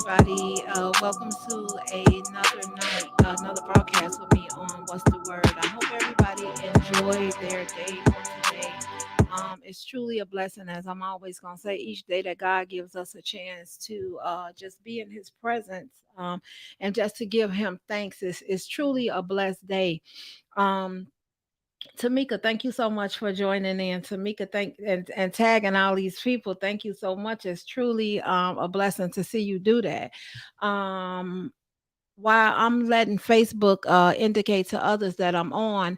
everybody. Welcome to another night, another broadcast with me on What's the Word. I hope everybody enjoyed their day on today. It's truly a blessing, as I'm always going to say, each day that God gives us a chance to just be in His presence and just to give Him thanks is truly a blessed day. Um, Tamika, thank you so much for joining in. Tamika, thank and tagging all these people. Thank you so much. It's truly a blessing to see you do that. Um, while I'm letting Facebook indicate to others that I'm on,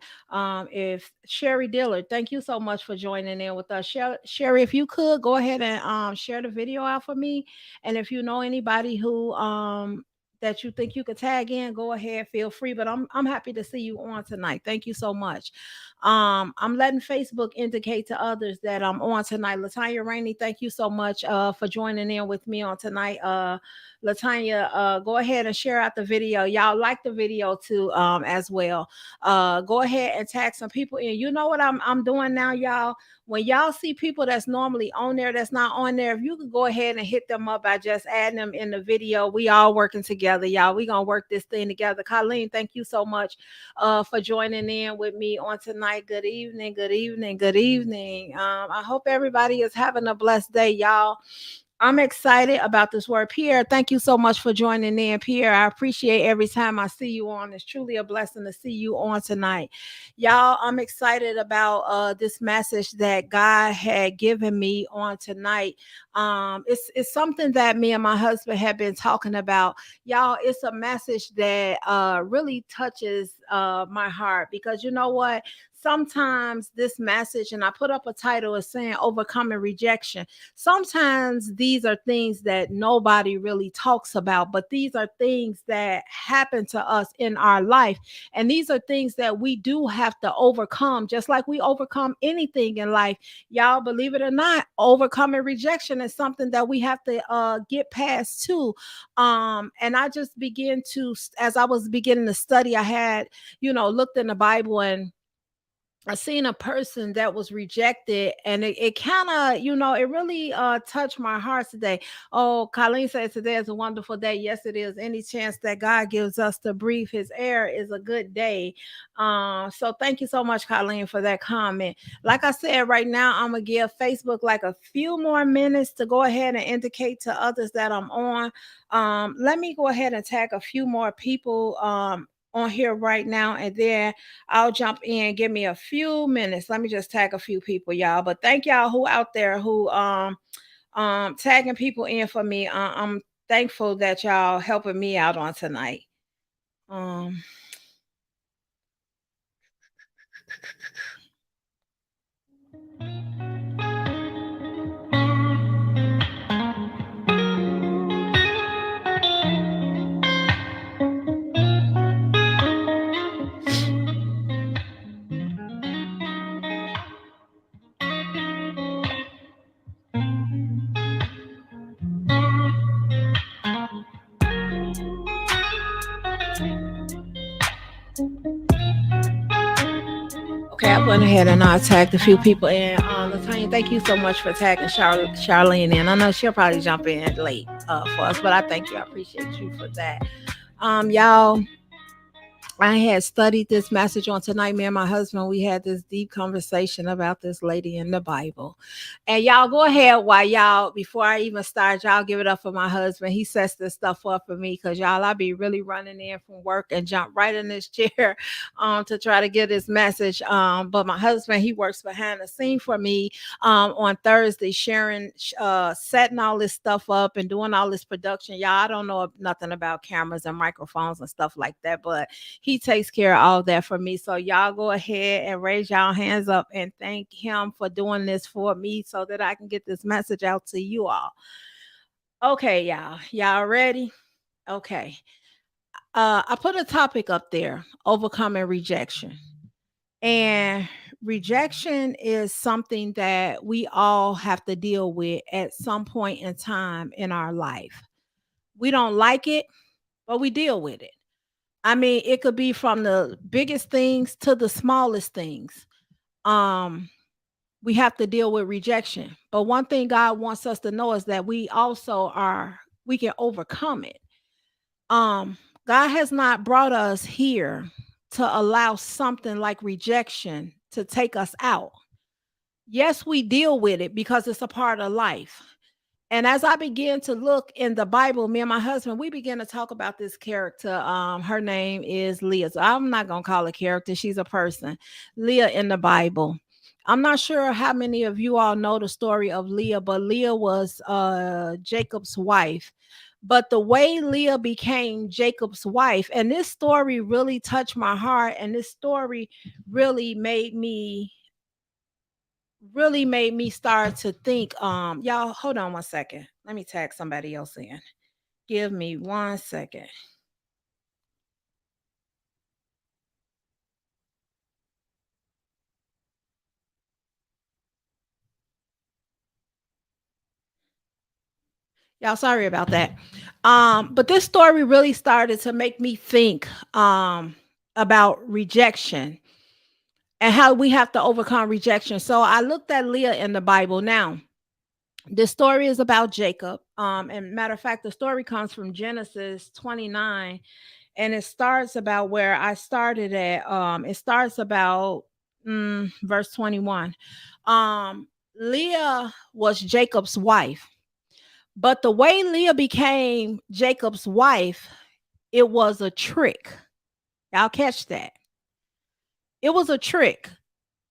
if Sherry Dillard, thank you so much for joining in with us. Sherry, if you could go ahead and share the video out for me, and if you know anybody who that you think you could tag in, go ahead, feel free. But I'm happy to see you on tonight. Thank you so much. I'm letting Facebook indicate to others that I'm on tonight. Latanya Rainey, thank you so much for joining in with me on tonight. Latanya, go ahead and share out the video. Y'all like the video too, as well. Go ahead and tag some people in. You know what I'm doing now, y'all? When y'all see people that's normally on there that's not on there, if you could go ahead and hit them up by just adding them in the video, we all working together, y'all. We gonna work this thing together. Colleen, thank you so much for joining in with me on tonight. Good evening, good evening, good evening. I hope everybody is having a blessed day, y'all. I'm excited about this word. Pierre, thank you so much for joining in. Pierre, I appreciate every time I see you on. It's truly a blessing to see you on tonight. Y'all, I'm excited about this message that God had given me on tonight. It's something that me and my husband have been talking about. Y'all, it's a message that really touches my heart, because you know what? Sometimes this message, and I put up a title is saying overcoming rejection. Sometimes these are things that nobody really talks about, but these are things that happen to us in our life. And these are things that we do have to overcome, just like we overcome anything in life. Y'all, believe it or not, overcoming rejection is something that we have to get past too. And I just begin to, as I was beginning to study, I had, looked in the Bible, and I seen a person that was rejected, and it kind of, it really touched my heart today. Oh, Colleen says today is a wonderful day. Yes, it is. Any chance that God gives us to breathe his air is a good day. So thank you so much, Colleen, for that comment. Like I said, right now I'm gonna give Facebook like a few more minutes to go ahead and indicate to others that I'm on. Let me go ahead and tag a few more people on here right now, and then I'll jump in. Give me a few minutes. Let me just tag a few people, y'all. But thank y'all who out there who tagging people in for me. I'm thankful that y'all helping me out on tonight. Um Okay, I went ahead and I tagged a few people in. Latanya, thank you so much for tagging Charlene in. I know she'll probably jump in late for us, but I thank you. I appreciate you for that. Y'all, I had studied this message on tonight. Me and my husband, we had this deep conversation about this lady in the Bible. And y'all go ahead while y'all, before I even start, y'all give it up for my husband. He sets this stuff up for me because y'all, I be really running in from work and jump right in this chair to try to get this message. But my husband, he works behind the scene for me on Thursday, sharing, setting all this stuff up and doing all this production. Y'all, I don't know nothing about cameras and microphones and stuff like that, but he takes care of all that for me. So y'all go ahead and raise y'all hands up and thank him for doing this for me so that I can get this message out to you all. Okay, y'all. Y'all ready? Okay. I put a topic up there, overcoming rejection. And rejection is something that we all have to deal with at some point in time in our life. We don't like it, but we deal with it. I mean, it could be from the biggest things to the smallest things. Um, we have to deal with rejection. But one thing God wants us to know is that we can overcome it. Um, God has not brought us here to allow something like rejection to take us out. Yes, we deal with it because it's a part of life. And as I began to look in the Bible, me and my husband, we began to talk about this character. Her name is Leah. So I'm not gonna call her character, she's a person. Leah in the Bible. I'm not sure how many of you all know the story of Leah, but Leah was Jacob's wife. But the way Leah became Jacob's wife, and this story really touched my heart, and this story really made me start to think. Y'all hold on one second, let me tag somebody else in. Give me 1 second. Y'all sorry about that. But this story really started to make me think about rejection and how we have to overcome rejection. So I looked at Leah in the Bible. Now this story is about Jacob. And matter of fact, the story comes from Genesis 29, and it starts about where I started at. It starts about verse 21. Leah was Jacob's wife, but the way Leah became Jacob's wife, it was a trick. Y'all catch that? It was a trick.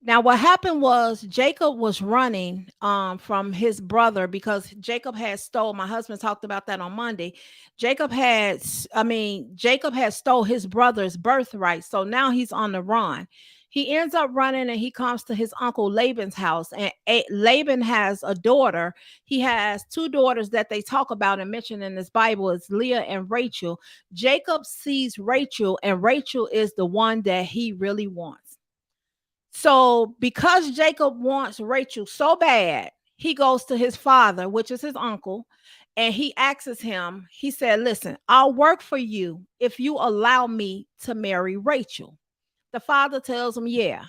Now, what happened was Jacob was running from his brother because Jacob had stole. My husband talked about that on Monday. Jacob had stole his brother's birthright. So now he's on the run. He ends up running and he comes to his uncle Laban's house. And Laban has a daughter. He has two daughters that they talk about and mention in this Bible. It's Leah and Rachel. Jacob sees Rachel, and Rachel is the one that he really wants. So, because Jacob wants Rachel so bad, he goes to his father, which is his uncle, and he asks him, he said, listen, I'll work for you if you allow me to marry Rachel. The father tells him, yeah.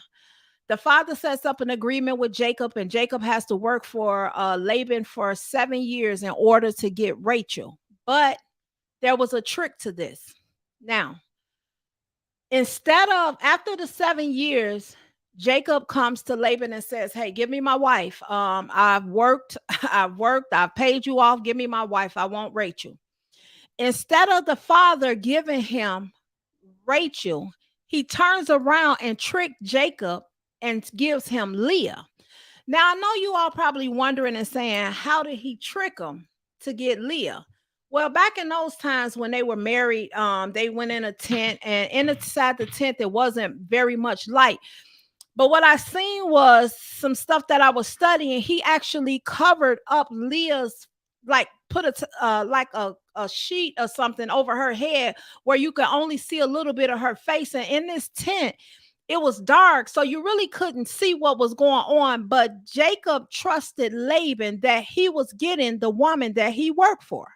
The father sets up an agreement with Jacob, and Jacob has to work for Laban for 7 years in order to get Rachel. But there was a trick to this. Now, instead of after the 7 years, Jacob comes to Laban and says, hey, give me my wife. I've worked, I've paid you off. Give me my wife. I want Rachel. Instead of the father giving him Rachel, he turns around and tricked Jacob and gives him Leah. Now, I know you all probably wondering and saying, how did he trick him to get Leah? Well, back in those times when they were married, they went in a tent, and inside the tent, there wasn't very much light. But what I seen was some stuff that I was studying. He actually covered up Leah's, like put a sheet or something over her head where you could only see a little bit of her face. And in this tent, it was dark, so you really couldn't see what was going on. But Jacob trusted Laban that he was getting the woman that he worked for.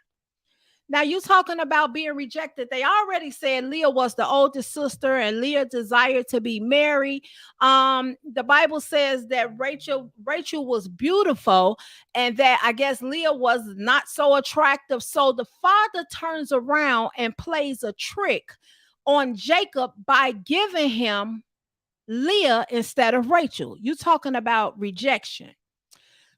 Now, you talking about being rejected. They already said Leah was the oldest sister and Leah desired to be married. The Bible says that Rachel was beautiful and that I guess Leah was not so attractive. So the father turns around and plays a trick on Jacob by giving him Leah instead of Rachel. You talking about rejection.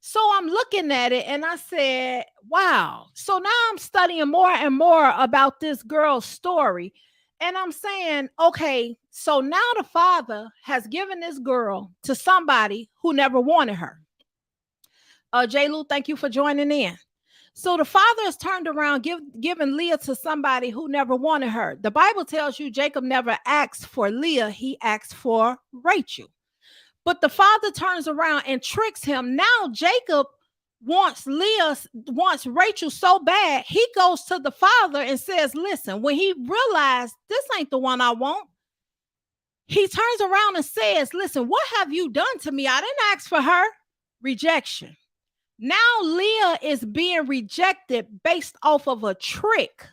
So I'm looking at it and I said, wow. So now I'm studying more and more about this girl's story. And I'm saying, okay, so now the father has given this girl to somebody who never wanted her. J. Lou, thank you for joining in. So the father has turned around, giving Leah to somebody who never wanted her. The Bible tells you Jacob never asked for Leah, he asked for Rachel. But the father turns around and tricks him. Now Jacob wants Rachel so bad, he goes to the father and says, listen, when he realized this ain't the one I want, he turns around and says, listen, what have you done to me? I didn't ask for her. Rejection. Now Leah is being rejected based off of a trick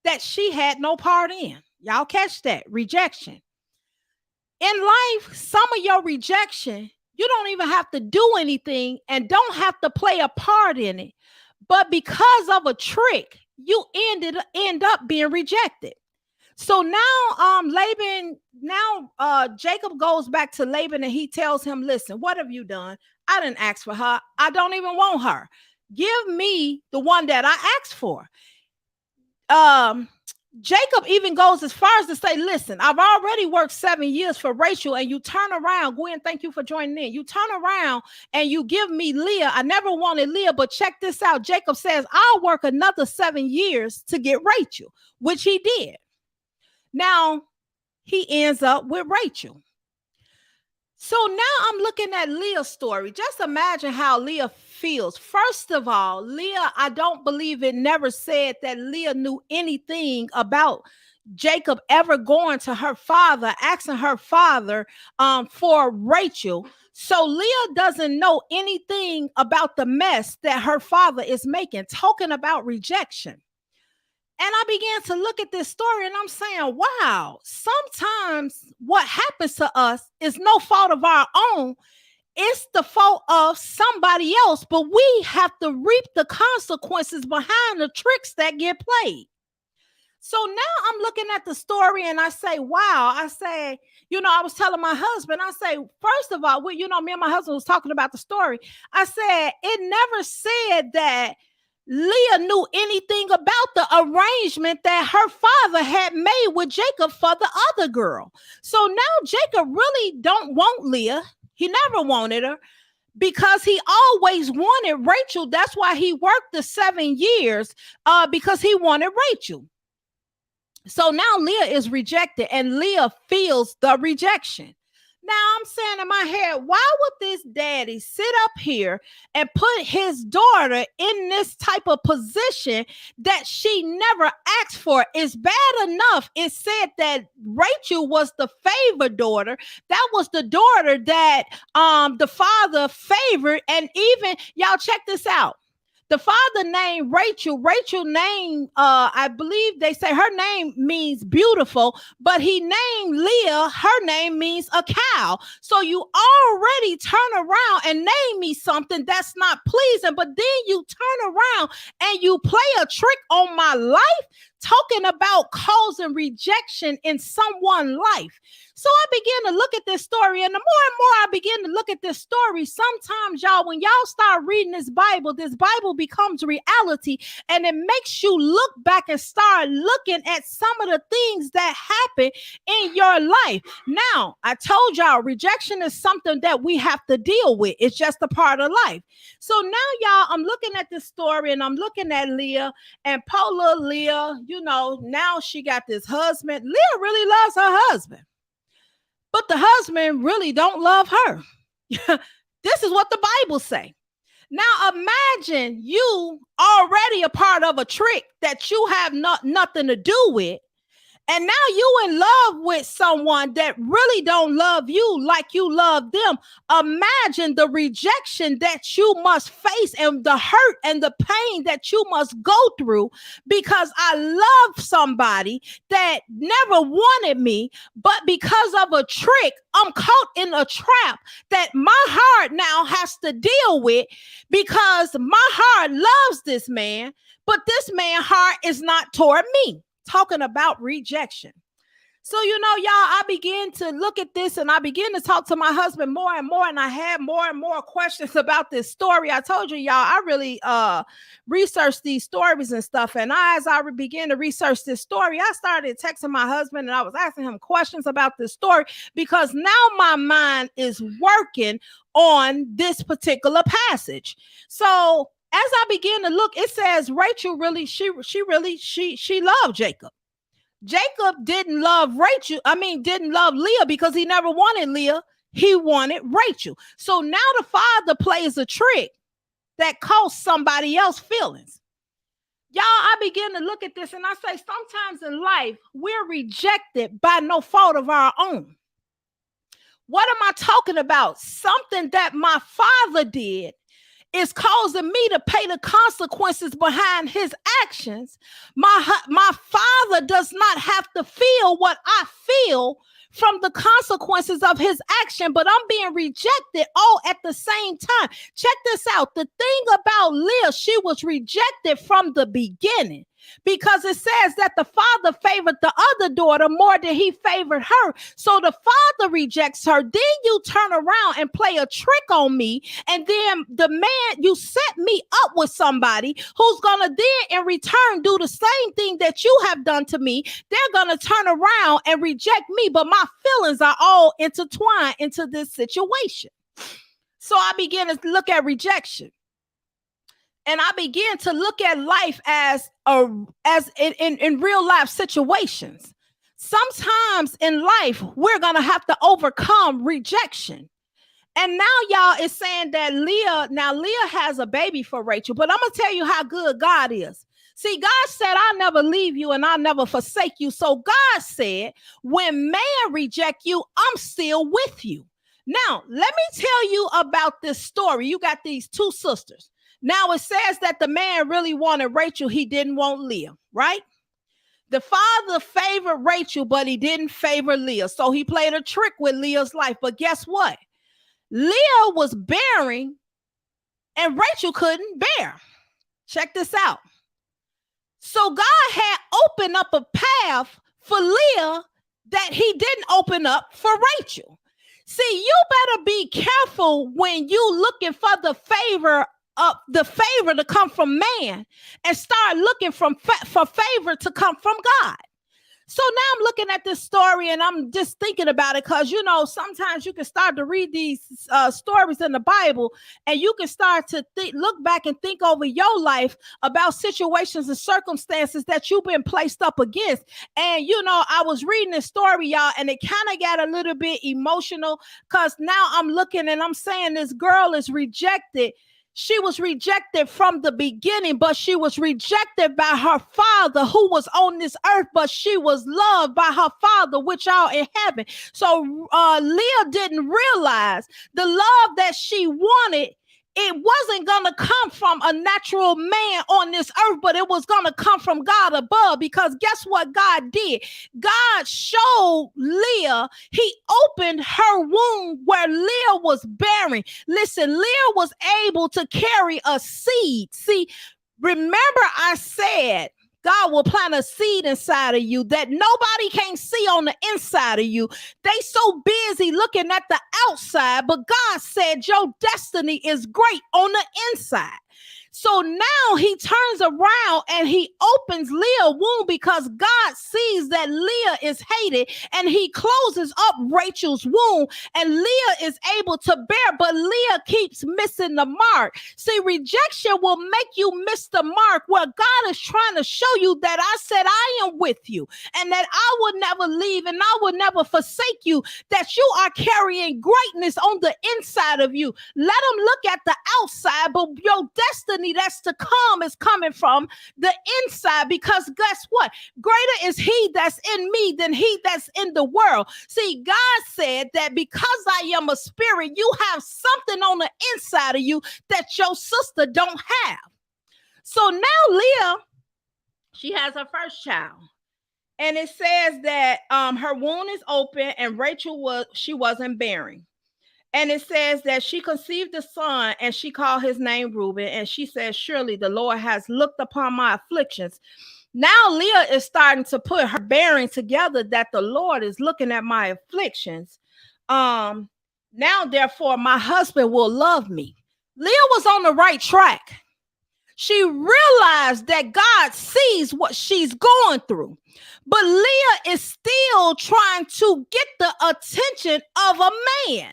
that she had no part in. Y'all catch that? Rejection. In life, some of your rejection, you don't even have to do anything and don't have to play a part in it. But because of a trick, you end up being rejected. So now Laban, now Jacob goes back to Laban and he tells him, listen, what have you done? I didn't ask for her. I don't even want her. Give me the one that I asked for. Um Jacob even goes as far as to say, listen, I've already worked 7 years for Rachel, and you turn around, Gwen, thank you for joining in. You turn around and you give me Leah. I never wanted Leah, but check this out. Jacob says, I'll work another 7 years to get Rachel, which he did. Now, he ends up with Rachel. So now I'm looking at Leah's story. Just imagine how Leah feels. First of all, Leah, I don't believe it never said that Leah knew anything about Jacob ever going to her father, asking her father for Rachel. So Leah doesn't know anything about the mess that her father is making, talking about rejection. And I began to look at this story and I'm saying, wow, sometimes what happens to us is no fault of our own. It's the fault of somebody else, but we have to reap the consequences behind the tricks that get played. So now I'm looking at the story and I say, wow, I say, I was telling my husband, I say, first of all, me and my husband was talking about the story. I said, it never said that Leah knew anything about the arrangement that her father had made with Jacob for the other girl. So now Jacob really don't want Leah. He never wanted her because he always wanted Rachel. That's why he worked the 7 years because he wanted Rachel. So now Leah is rejected and Leah feels the rejection. Now I'm saying in my head, why would this daddy sit up here and put his daughter in this type of position that she never asked for? It's bad enough. It said that Rachel was the favored daughter. That was the daughter that the father favored. And even, y'all check this out. The father named Rachel. Rachel named, I believe they say her name means beautiful, but he named Leah, her name means a cow. So you already turn around and name me something that's not pleasing, but then you turn around and you play a trick on my life, talking about causing rejection in someone's life. So I began to look at this story, and the more and more I begin to look at this story, sometimes y'all, when y'all start reading this Bible becomes reality, and it makes you look back and start looking at some of the things that happen in your life. Now, I told y'all rejection is something that we have to deal with. It's just a part of life. So now, y'all, I'm looking at this story, and I'm looking at Leah, and poor little Leah, now she got this husband. Leah really loves her husband, but the husband really don't love her. This is what the Bible say. Now imagine you already a part of a trick that you have nothing to do with. And now you in love with someone that really don't love you like you love them. Imagine the rejection that you must face and the hurt and the pain that you must go through because I love somebody that never wanted me, but because of a trick, I'm caught in a trap that my heart now has to deal with because my heart loves this man, but this man's heart is not toward me. Talking about rejection. So, y'all, I began to look at this and I began to talk to my husband more and more. And I had more and more questions about this story. I told you, y'all, I really researched these stories and stuff. And as I began to research this story, I started texting my husband and I was asking him questions about this story because now my mind is working on this particular passage. So as I began to look, it says Rachel really, she loved Jacob. Jacob didn't love didn't love Leah because he never wanted Leah. He wanted Rachel. So now the father plays a trick that costs somebody else feelings. Y'all, I begin to look at this and I say, sometimes in life, we're rejected by no fault of our own. What am I talking about? Something that my father did is causing me to pay the consequences behind his actions. My father does not have to feel what I feel from the consequences of his action, but I'm being rejected all at the same time. Check this out. The thing about Leah, she was rejected from the beginning. because it says that the father favored the other daughter more than he favored her. So the father rejects her. Then you turn around and play a trick on me. And then the man, you set me up with somebody who's going to then in return do the same thing that you have done to me. They're going to turn around and reject me. But my feelings are all intertwined into this situation. So I begin to look at rejection. And I began to look at life as in real life situations. Sometimes in life, we're going to have to overcome rejection. And now y'all is saying that Leah has a baby for Rachel, but I'm going to tell you how good God is. See, God said, I'll never leave you and I'll never forsake you. So God said, when man reject you, I'm still with you. Now, let me tell you about this story. You got these two sisters. Now it says that the man really wanted Rachel. He didn't want Leah, right? The father favored Rachel, but he didn't favor Leah. So he played a trick with Leah's life. But guess what? Leah was bearing and Rachel couldn't bear. Check this out. So God had opened up a path for Leah that he didn't open up for Rachel. See, you better be careful when you looking for the favor to come from man and start looking for favor to come from God. So now I'm looking at this story and I'm just thinking about it because, you know, sometimes you can start to read these stories in the Bible and you can start to look back and think over your life about situations and circumstances that you've been placed up against. And, you know, I was reading this story, y'all, and it kind of got a little bit emotional because now I'm looking and I'm saying this girl is rejected. She was rejected from the beginning, but she was rejected by her father who was on this earth, but she was loved by her father, which are in heaven. So Leah didn't realize the love that she wanted. It wasn't going to come from a natural man on this earth, but it was going to come from God above, because guess what God did? God showed Leah, he opened her womb where Leah was bearing. Listen, Leah was able to carry a seed. See, remember I said, God will plant a seed inside of you that nobody can see on the inside of you. They so busy looking at the outside, but God said your destiny is great on the inside. So now he turns around and he opens Leah's womb because God sees that Leah is hated, and he closes up Rachel's womb and Leah is able to bear, but Leah keeps missing the mark. See, rejection will make you miss the mark where God is trying to show you that I said I am with you and that I will never leave and I will never forsake you, that you are carrying greatness on the inside of you. Let them look at the outside, but your destiny that's to come is coming from the inside, because guess what? Greater is he that's in me than he that's in the world. See, God said that because I am a spirit, you have something on the inside of you that your sister don't have. So now Leah, she has her first child. And it says that her womb is open and Rachel wasn't bearing. And it says that she conceived a son and she called his name Reuben. And she said, surely the Lord has looked upon my afflictions. Now Leah is starting to put her bearing together that the Lord is looking at my afflictions. Now, therefore, my husband will love me. Leah was on the right track. She realized that God sees what she's going through. But Leah is still trying to get the attention of a man.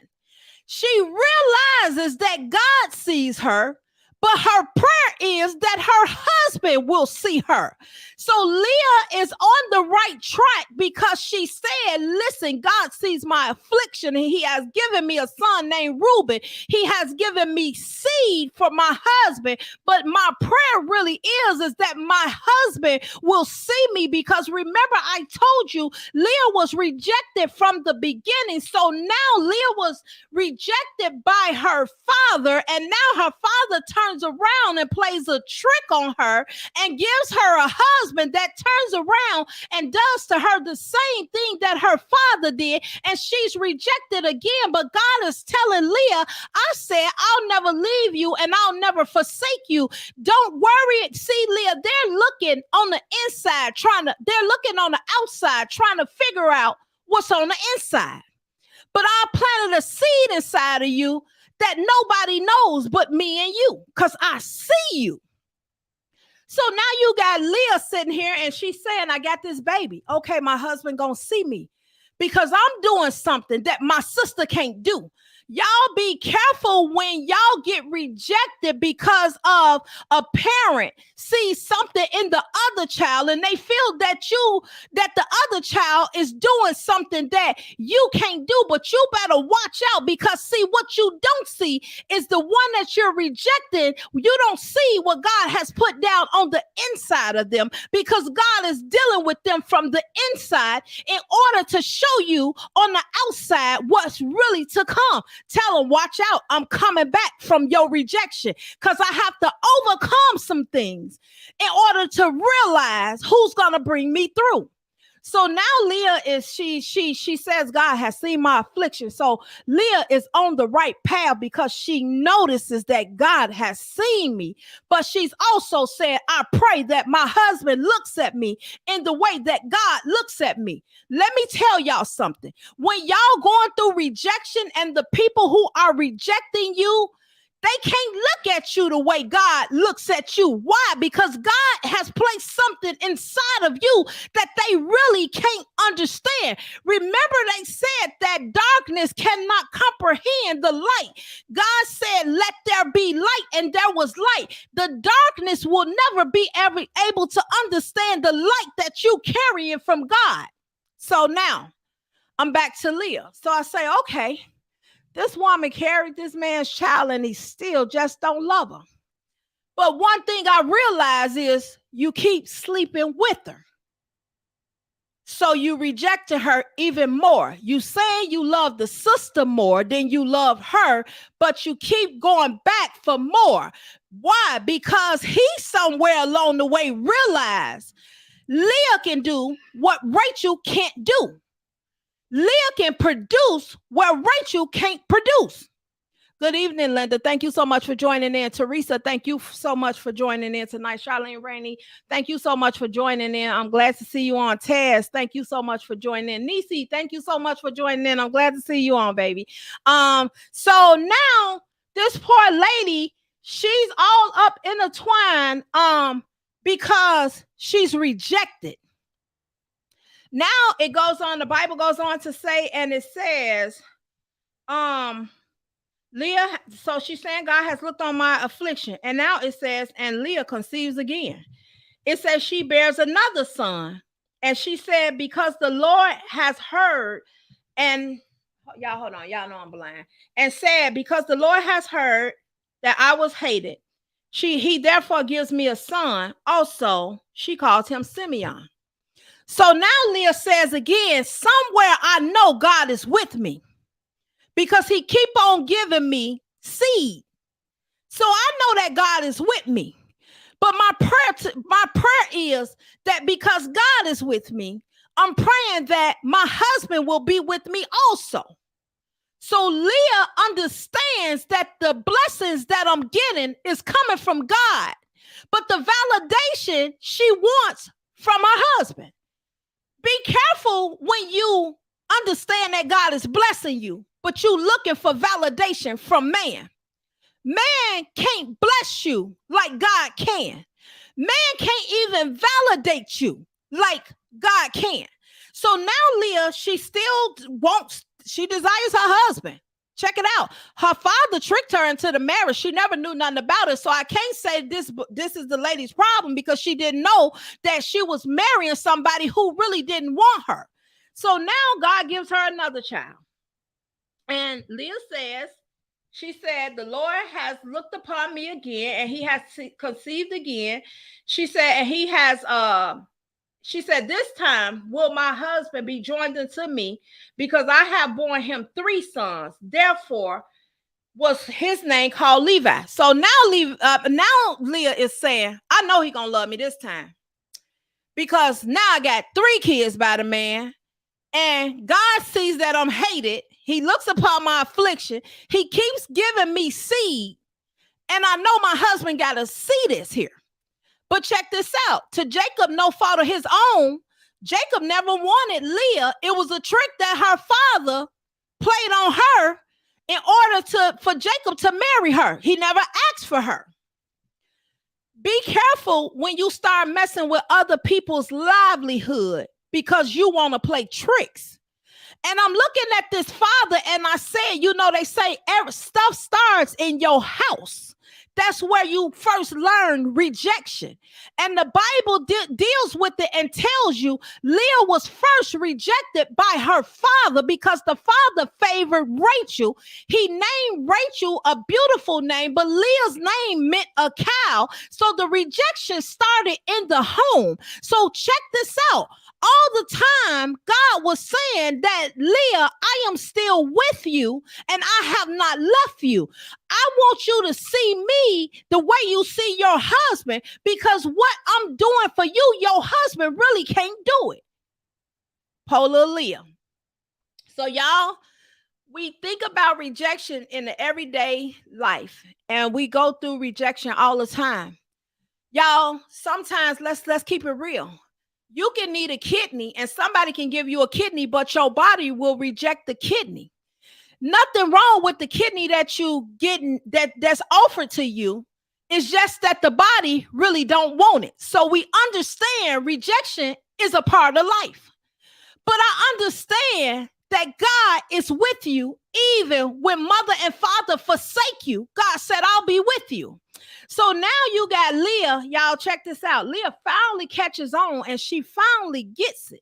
She realizes that God sees her, but her prayer is that her husband will see her. So Leah is on the right track because she said, listen, God sees my affliction and he has given me a son named Reuben. He has given me seed for my husband. But my prayer really is that my husband will see me, because remember I told you Leah was rejected from the beginning. So now Leah was rejected by her father, and now her father turns turns around and plays a trick on her and gives her a husband that turns around and does to her the same thing that her father did, and she's rejected again. But God is telling Leah, I said, I'll never leave you and I'll never forsake you. Don't worry. See, Leah, they're looking on the inside, they're looking on the outside, trying to figure out what's on the inside. But I planted a seed inside of you that nobody knows but me and you, because I see you. So now you got Leah sitting here and she's saying, I got this baby. Okay, my husband gonna see me because I'm doing something that my sister can't do. Y'all be careful when y'all get rejected because of a parent sees something in the other child and they feel that the other child is doing something that you can't do. But you better watch out, because see, what you don't see is the one that you're rejecting. You don't see what God has put down on the inside of them, because God is dealing with them from the inside in order to show you on the outside what's really to come. Tell them, watch out. I'm coming back from your rejection, because I have to overcome some things in order to realize who's going to bring me through. So now Leah is, she says, God has seen my affliction. So Leah is on the right path because she notices that God has seen me. But she's also saying, I pray that my husband looks at me in the way that God looks at me. Let me tell y'all something. When y'all going through rejection and the people who are rejecting you, they can't look at you the way God looks at you. Why? Because God has placed something inside of you that they really can't understand. Remember, they said that darkness cannot comprehend the light. God said, let there be light, and there was light. The darkness will never be able to understand the light that you carrying from God. So now I'm back to Leah. So I say, okay, this woman carried this man's child and he still just don't love her. But one thing I realize is you keep sleeping with her. So you rejected her even more. You saying you love the sister more than you love her, but you keep going back for more. Why? Because he somewhere along the way realized Leah can do what Rachel can't do. Leah can produce where Rachel can't produce. Good evening, Linda. Thank you so much for joining in. Teresa, thank you so much for joining in tonight. Charlene Rainey, thank you so much for joining in. I'm glad to see you on. Taz, thank you so much for joining in. Nisi, thank you so much for joining in. I'm glad to see you on, baby. So now this poor lady, she's all up intertwined because she's rejected. Now it goes on, the Bible goes on to say, and it says, Leah, so she's saying God has looked on my affliction. And now it says, and Leah conceives again. It says she bears another son. And she said, because the Lord has heard, and y'all hold on, y'all know I'm blind. And said, because the Lord has heard that I was hated, he therefore gives me a son. Also, she calls him Simeon. So now Leah says again, somewhere I know God is with me because he keep on giving me seed. So I know that God is with me. But my prayer is that because God is with me, I'm praying that my husband will be with me also. So Leah understands that the blessings that I'm getting is coming from God, but the validation she wants from her husband. Be careful when you understand that God is blessing you, but you looking for validation from man. Man can't bless you like God can. Man can't even validate you like God can. So now Leah, she desires her husband. Check it out. Her father tricked her into the marriage. She never knew nothing about it. So I can't say this is the lady's problem, because she didn't know that she was marrying somebody who really didn't want her. So now God gives her another child. And Leah says, she said, the Lord has looked upon me again, and he has conceived again. She said, and he has she said, this time will my husband be joined unto me, because I have borne him 3 sons. Therefore, was his name called Levi. So now now Leah is saying, I know he gonna love me this time because now I got 3 kids by the man, and God sees that I'm hated. He looks upon my affliction. He keeps giving me seed, and I know my husband got to see this here. But check this out. To Jacob, no fault of his own, Jacob never wanted Leah. It was a trick that her father played on her in order for Jacob to marry her. He never asked for her. Be careful when you start messing with other people's livelihood because you want to play tricks. And I'm looking at this father and I said, they say stuff starts in your house. That's where you first learn rejection. And the Bible deals with it and tells you Leah was first rejected by her father because the father favored Rachel. He named Rachel a beautiful name, but Leah's name meant a cow. So the rejection started in the home. So check this out. All the time, God was saying that, Leah, I am still with you and I have not left you. I want you to see me the way you see your husband, because what I'm doing for you, your husband really can't do it. Polar Leah. So y'all, we think about rejection in the everyday life, and we go through rejection all the time. Y'all, sometimes let's keep it real. You can need a kidney and somebody can give you a kidney, but your body will reject the kidney. Nothing wrong with the kidney that you getting that's offered to you. It's just that the body really don't want it. So we understand rejection is a part of life. But I understand that God is with you even when mother and father forsake you. God said, I'll be with you. So now you got Leah. Y'all check this out. Leah finally catches on and she finally gets it.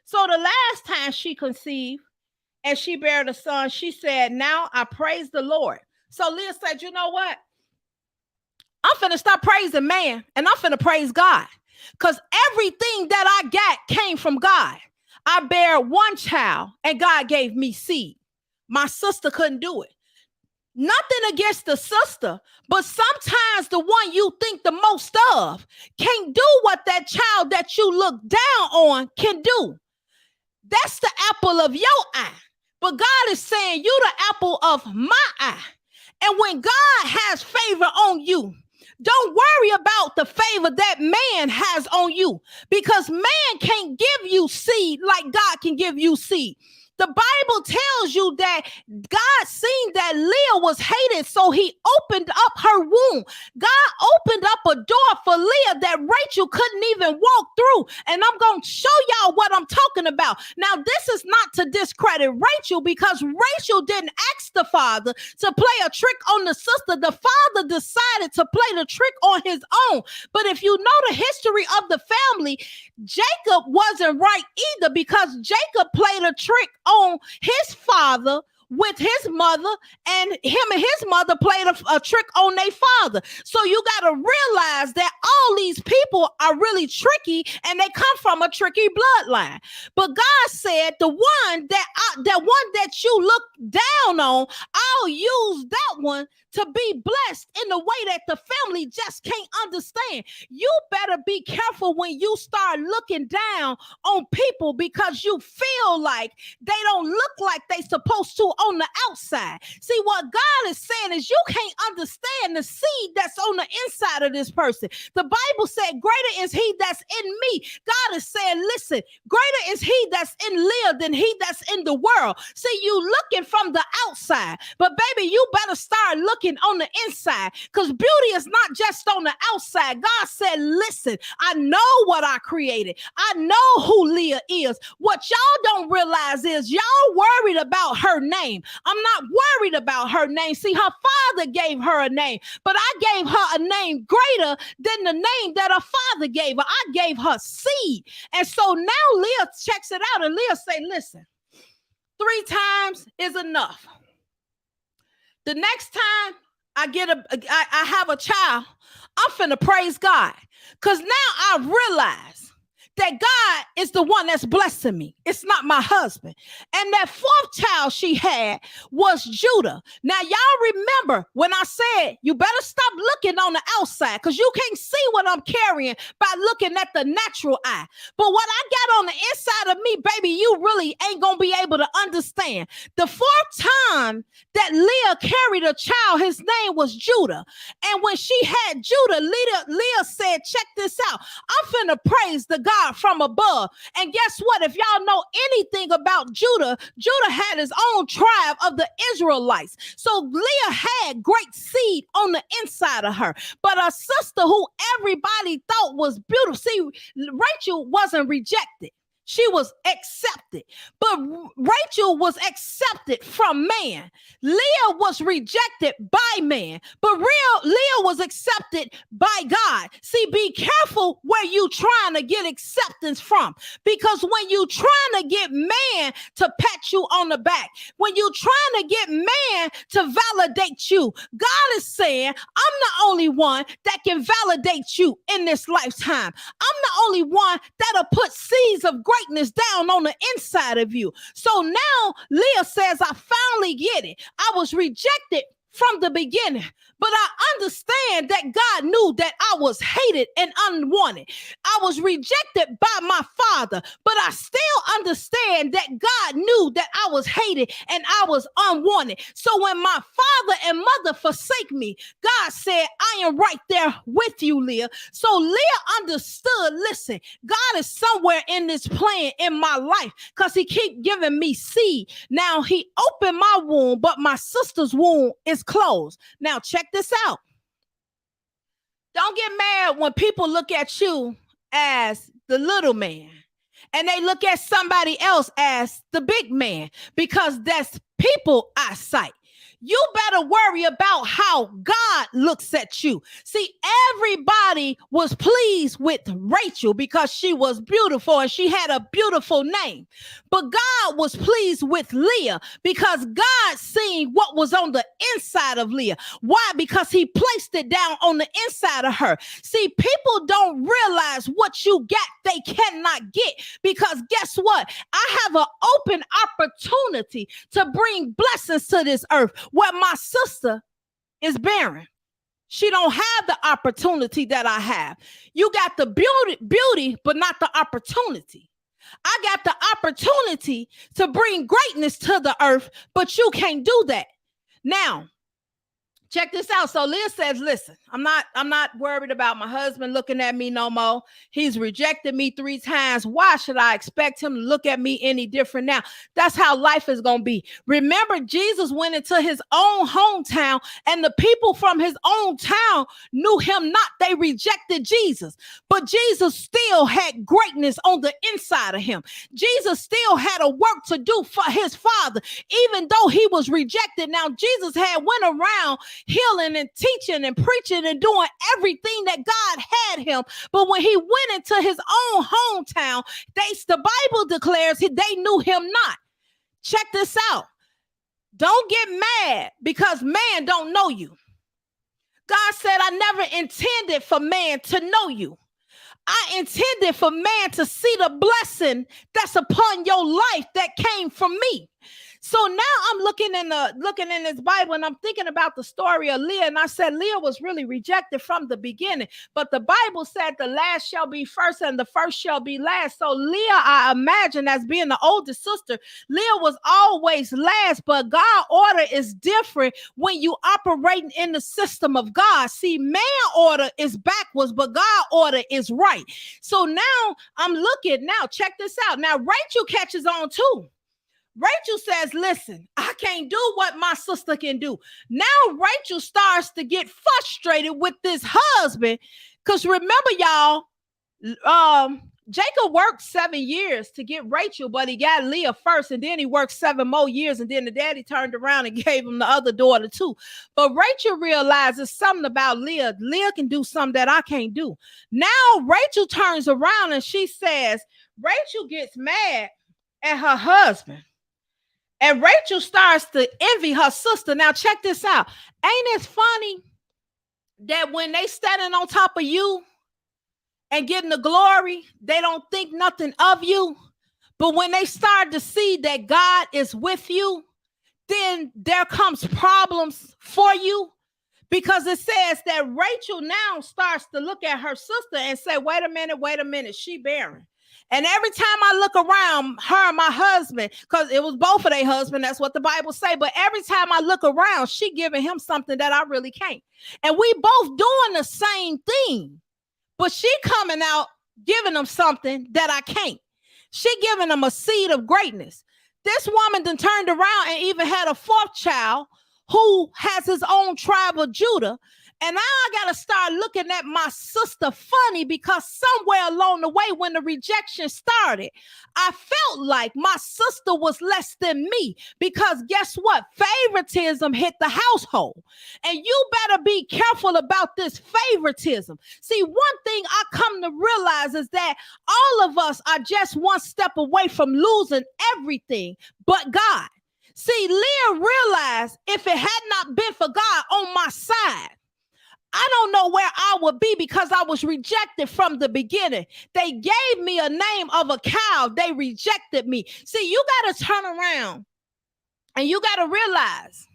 So the last time she conceived and she bare a son, she said, now I praise the Lord. So Leah said, you know what? I'm finna stop praising man and I'm finna praise God, because everything that I got came from God. I bear one child and God gave me seed. My sister couldn't do it. Nothing against the sister, but sometimes the one you think the most of can't do what that child that you look down on can do. That's the apple of your eye. But God is saying, you the apple of my eye. And when God has favor on you, don't worry about the favor that man has on you, because man can't give you seed like God can give you seed. The Bible tells you that God seen that Leah was hated, so he opened up her womb. God opened up a door for Leah that Rachel couldn't even walk through. And I'm going to show y'all what I'm talking about. Now, this is not to discredit Rachel, because Rachel didn't ask the father to play a trick on the sister. The father decided to play the trick on his own. But if you know the history of the family, Jacob wasn't right either, because Jacob played a trick on his father with his mother, and him and his mother played a trick on their father. So you got to realize that all these people are really tricky and they come from a tricky bloodline. But God said the one that you look down on, I'll use that one to be blessed in a way that the family just can't understand. You better be careful when you start looking down on people because you feel like they don't look like they supposed to on the outside. See, what God is saying is you can't understand the seed that's on the inside of this person. The Bible said, greater is he that's in me. God is saying, listen, greater is he that's in Leah than he that's in the world. See, you looking from the outside, but baby, you better start looking on the inside, because beauty is not just on the outside. God said, listen, I know what I created. I know who Leah is. What y'all don't realize is y'all worried about her name. I'm not worried about her name. See, her father gave her a name, but I gave her a name greater than the name that her father gave her. I gave her seed. And so now Leah checks it out, and Leah say, listen, 3 times is enough. The next time I have a child, I'm finna praise God, because now I realize that God is the one that's blessing me. It's not my husband. And that fourth child she had was Judah. Now, y'all remember when I said you better stop looking on the outside because you can't see what I'm carrying by looking at the natural eye. But what I got on the inside of me, baby, you really ain't going to be able to understand. The fourth time that Leah carried a child, his name was Judah. And when she had Judah, Leah said, check this out. I'm finna praise the God from above. And guess what? If y'all know anything about Judah, Judah had his own tribe of the Israelites. So Leah had great seed on the inside of her. But a sister who everybody thought was beautiful. See, Rachel wasn't rejected. She was accepted, but Rachel was accepted from man. Leah was rejected by man, but Leah was accepted by God. See, be careful where you trying to get acceptance from, because when you trying to get man to pat you on the back, when you trying to get man to validate you, God is saying, I'm the only one that can validate you in this lifetime. I'm the only one that'll put seeds of greatness down on the inside of you. So now Leah says, I finally get it. I was rejected from the beginning, but I understand that God knew that I was hated and unwanted. I was rejected by my father, but I still understand that God knew that I was hated and I was unwanted. So when my father and mother forsake me, God said, I am right there with you, Leah. So Leah understood, listen, God is somewhere in this plan in my life because he keep giving me seed. Now he opened my womb, but my sister's womb is closed. Now check this out. Don't get mad when people look at you as the little man and they look at somebody else as the big man, because that's people eyesight. You better worry about how God looks at you. See, everybody was pleased with Rachel because she was beautiful and she had a beautiful name. But God was pleased with Leah because God seen what was on the inside of Leah. Why? Because he placed it down on the inside of her. See, people don't realize what you got they cannot get, because guess what? I have an open opportunity to bring blessings to this earth where my sister is barren. She don't have the opportunity that I have. You got the beauty, but not the opportunity. I got the opportunity to bring greatness to the earth, but you can't do that. Now, check this out. So Leah says, listen, I'm not worried about my husband looking at me no more. He's rejected me 3 times. Why should I expect him to look at me any different now? That's how life is going to be. Remember, Jesus went into his own hometown and the people from his own town knew him not. They rejected Jesus, but Jesus still had greatness on the inside of him. Jesus still had a work to do for his Father, even though he was rejected. Now, Jesus had went around healing and teaching and preaching and doing everything that God had him. But when he went into his own hometown, the Bible declares they knew him not. Check this out. Don't get mad because man don't know you. God said, I never intended for man to know you. I intended for man to see the blessing that's upon your life that came from me. So now I'm looking in this Bible and I'm thinking about the story of Leah. And I said, Leah was really rejected from the beginning, but the Bible said the last shall be first and the first shall be last. So Leah, I imagine, as being the oldest sister, Leah was always last, but God's order is different when you operating in the system of God. See, man order is backwards, but God order is right. So now I'm looking, now check this out. Now Rachel catches on too. Rachel says, listen, I can't do what my sister can do. Now Rachel starts to get frustrated with this husband, because remember, y'all, Jacob worked 7 years to get Rachel, but he got Leah first, and then he worked 7 more years, and then the daddy turned around and gave him the other daughter too. But Rachel realizes something about Leah. Leah can do something that I can't do. Now Rachel turns around and she says, Rachel gets mad at her husband. And Rachel starts to envy her sister. Now, check this out. Ain't it funny that when they standing on top of you and getting the glory, they don't think nothing of you. But when they start to see that God is with you, then there comes problems for you, because it says that Rachel now starts to look at her sister and say, wait a minute, she barren. And every time I look around, her and my husband, because it was both of their husband, that's what the Bible say. But every time I look around, she giving him something that I really can't. And we both doing the same thing, but she coming out giving them something that I can't. She giving them a seed of greatness. This woman then turned around and even had a fourth child who has his own tribe of Judah. And now I got to start looking at my sister funny, because somewhere along the way, when the rejection started, I felt like my sister was less than me, because guess what? Favoritism hit the household. And you better be careful about this favoritism. See, one thing I come to realize is that all of us are just one step away from losing everything but God. See, Leah realized if it had not been for God on my side, I don't know where I would be, because I was rejected from the beginning. They gave me a name of a cow. They rejected me. See, you got to turn around and you got to realize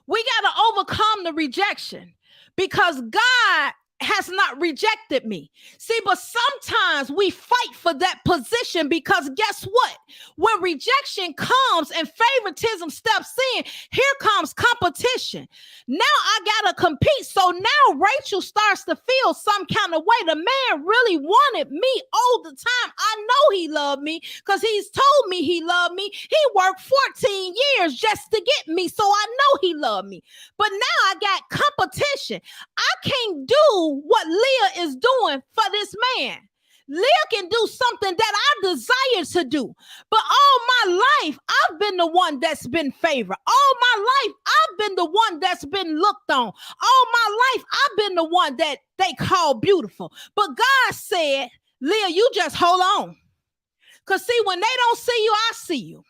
we got to overcome the rejection, because God has not rejected me. See, but sometimes we fight for that position, because guess what? When rejection comes and favoritism steps in, here comes competition. Now I gotta compete. So now Rachel starts to feel some kind of way. The man really wanted me all the time. I know he loved me, because he's told me he loved me. He worked 14 years just to get me, so I know he loved me. But now I got competition. I can't do what Leah is doing for this man. Leah can do something that I desire to do. But all my life, I've been the one that's been favored. All my life, I've been the one that's been looked on. All my life, I've been the one that they call beautiful. But God said, Leah, you just hold on. Because see, when they don't see you, I see you.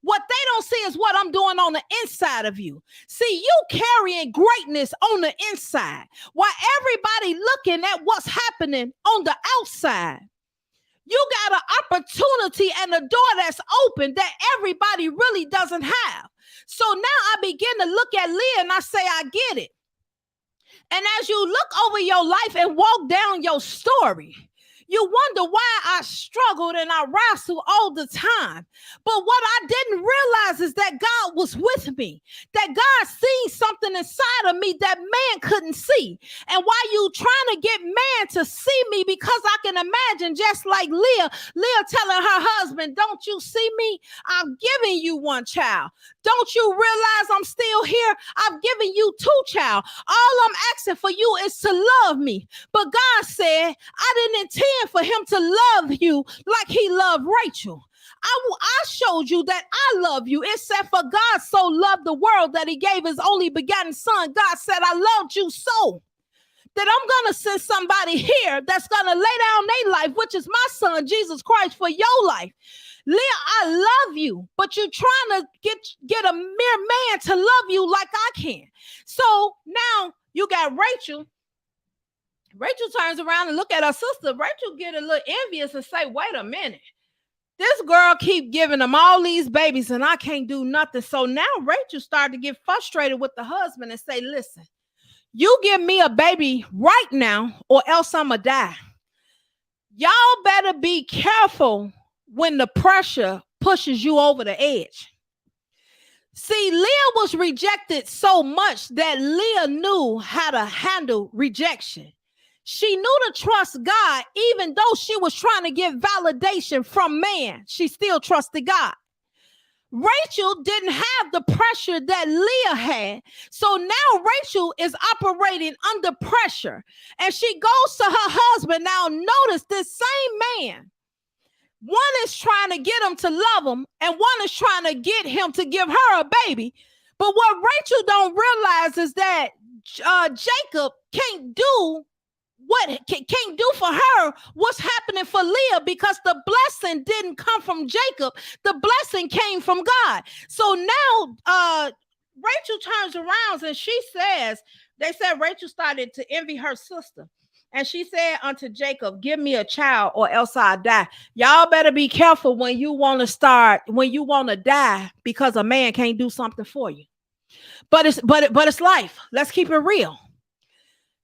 What they don't see is what I'm doing on the inside of you. See, you carrying greatness on the inside, while everybody looking at what's happening on the outside. You got an opportunity and a door that's open that everybody really doesn't have. So now I begin to look at Leah and I say, I get it. And as you look over your life and walk down your story, you wonder why I struggled and I wrestled all the time. But what I didn't realize is that God was with me, that God seen something inside of me that man couldn't see. And while you trying to get man to see me, because I can imagine, just like Leah telling her husband, don't you see me? I'm giving you one child. Don't you realize I'm still here? I've given you two child. All I'm asking for you is to love me. But God said, I didn't intend for him to love you like he loved Rachel. I showed you that I love you. It said, for God so loved the world that he gave his only begotten son. God said, I loved you so that I'm going to send somebody here that's going to lay down their life, which is my son, Jesus Christ, for your life. Leah, I love you, but you're trying to get a mere man to love you like I can. So now you got Rachel. Rachel turns around and look at her sister. Rachel get a little envious and say, wait a minute. This girl keep giving them all these babies and I can't do nothing. So now Rachel started to get frustrated with the husband and say, listen, you give me a baby right now or else I'm going to die. Y'all better be careful when the pressure pushes you over the edge. See, Leah was rejected so much that Leah knew how to handle rejection. She knew to trust God, even though she was trying to get validation from man. She still trusted God. Rachel didn't have the pressure that Leah had. So now Rachel is operating under pressure. And she goes to her husband. Now notice this same man. One is trying to get him to love him, and one is trying to get him to give her a baby. But what Rachel don't realize is that Jacob can't do for her what's happening for Leah, because the blessing didn't come from Jacob. The blessing came from God. So now Rachel turns around and she says, they said Rachel started to envy her sister. And she said unto Jacob, give me a child or else I'll die. Y'all better be careful when you want to die because a man can't do something for you. But it's life. Let's keep it real.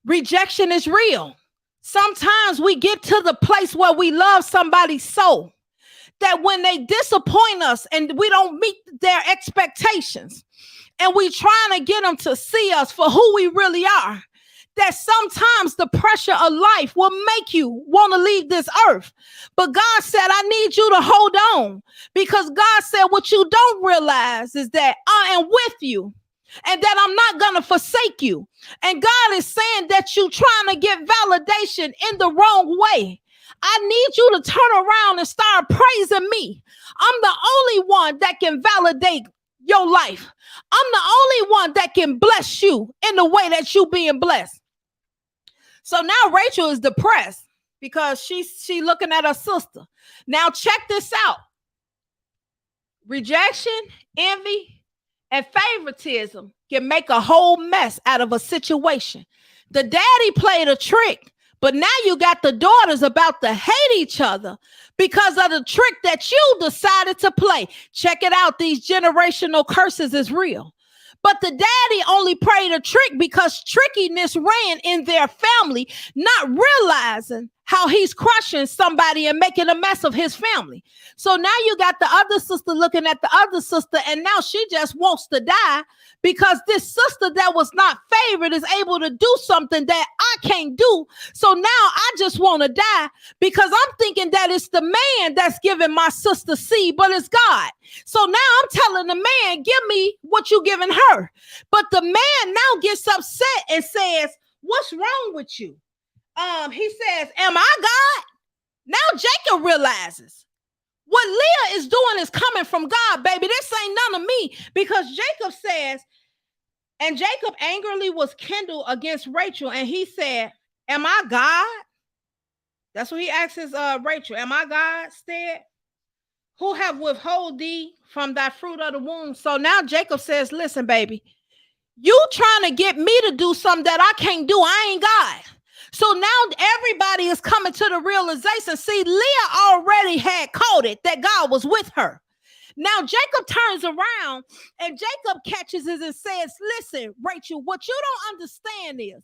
Rejection is real. Sometimes we get to the place where we love somebody so that when they disappoint us and we don't meet their expectations, and we trying to get them to see us for who we really are, that sometimes the pressure of life will make you want to leave this earth. But God said, I need you to hold on, because God said what you don't realize is that I am with you and that I'm not going to forsake you. And God is saying that you trying to get validation in the wrong way. I need you to turn around and start praising me. I'm the only one that can validate your life. I'm the only one that can bless you in the way that you being blessed. So now Rachel is depressed because she looking at her sister. Now check this out. Rejection, envy, and favoritism can make a whole mess out of a situation. The daddy played a trick, but now you got the daughters about to hate each other because of the trick that you decided to play. Check it out. These generational curses is real. But the daddy only played a trick because trickiness ran in their family, not realizing how he's crushing somebody and making a mess of his family. So now you got the other sister looking at the other sister, and now she just wants to die because this sister that was not favored is able to do something that I can't do. So now I just want to die because I'm thinking that it's the man that's giving my sister seed, but it's God. So now I'm telling the man, give me what you giving her. But the man now gets upset and says, what's wrong with you? He says, am I God? Now Jacob realizes what Leah is doing is coming from God, baby. This ain't none of me, because Jacob says, and Jacob angrily was kindled against Rachel, and he said, am I God? That's what he asks Rachel. Am I God, instead? Who have withhold thee from thy fruit of the womb? So now Jacob says, listen, baby, you trying to get me to do something that I can't do. I ain't God. So now everybody is coming to the realization. See, Leah already had caught it that God was with her. Now Jacob turns around and Jacob catches it and says, listen, Rachel, what you don't understand is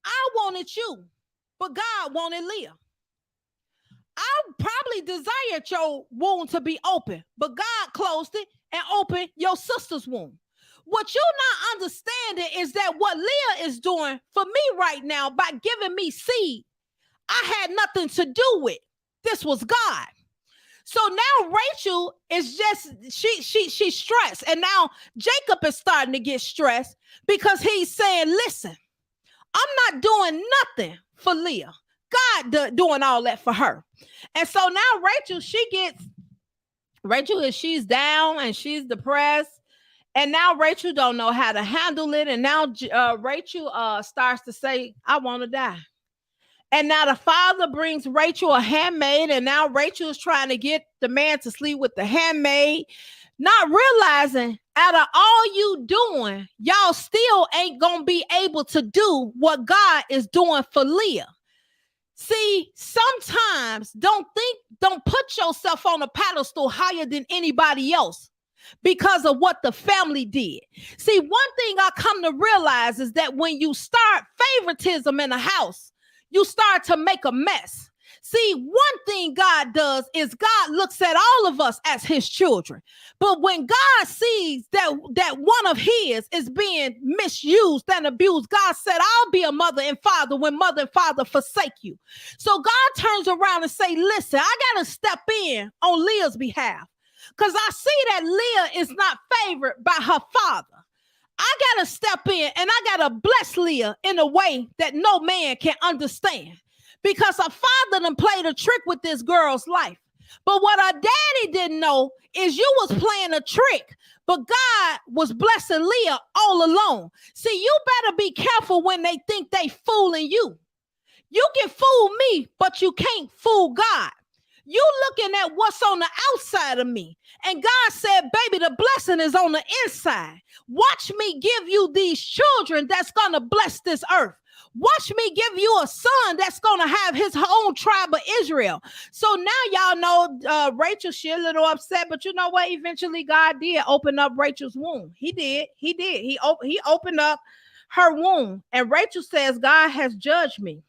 I wanted you, but God wanted Leah. I probably desired your womb to be open, but God closed it and opened your sister's womb. What you're not understanding is that what Leah is doing for me right now by giving me seed, I had nothing to do with. This was God. So now Rachel is just, she's stressed. And now Jacob is starting to get stressed because he's saying, listen, I'm not doing nothing for Leah. God doing all that for her. And so now Rachel she's down and she's depressed. And now Rachel don't know how to handle it. And now Rachel starts to say, I want to die. And now the father brings Rachel a handmaid. And now Rachel is trying to get the man to sleep with the handmaid, not realizing out of all you doing, y'all still ain't going to be able to do what God is doing for Leah. See, sometimes don't put yourself on a pedestal higher than anybody else because of what the family did. See, one thing I come to realize is that when you start favoritism in a house, you start to make a mess. See, one thing God does is God looks at all of us as his children. But when God sees that one of his is being misused and abused, God said, I'll be a mother and father when mother and father forsake you. So God turns around and say, listen, I got to step in on Leah's behalf because I see that Leah is not favored by her father. I got to step in and I got to bless Leah in a way that no man can understand. Because her father done played a trick with this girl's life. But what her daddy didn't know is you was playing a trick, but God was blessing Leah all along. See, you better be careful when they think they fooling you. You can fool me, but you can't fool God. You looking at what's on the outside of me. And God said, baby, the blessing is on the inside. Watch me give you these children that's going to bless this earth. Watch me give you a son that's going to have his own tribe of Israel. So now y'all know Rachel, she a little upset, but you know what? Eventually God did open up Rachel's womb. He did. He opened up her womb. And Rachel says, God has judged me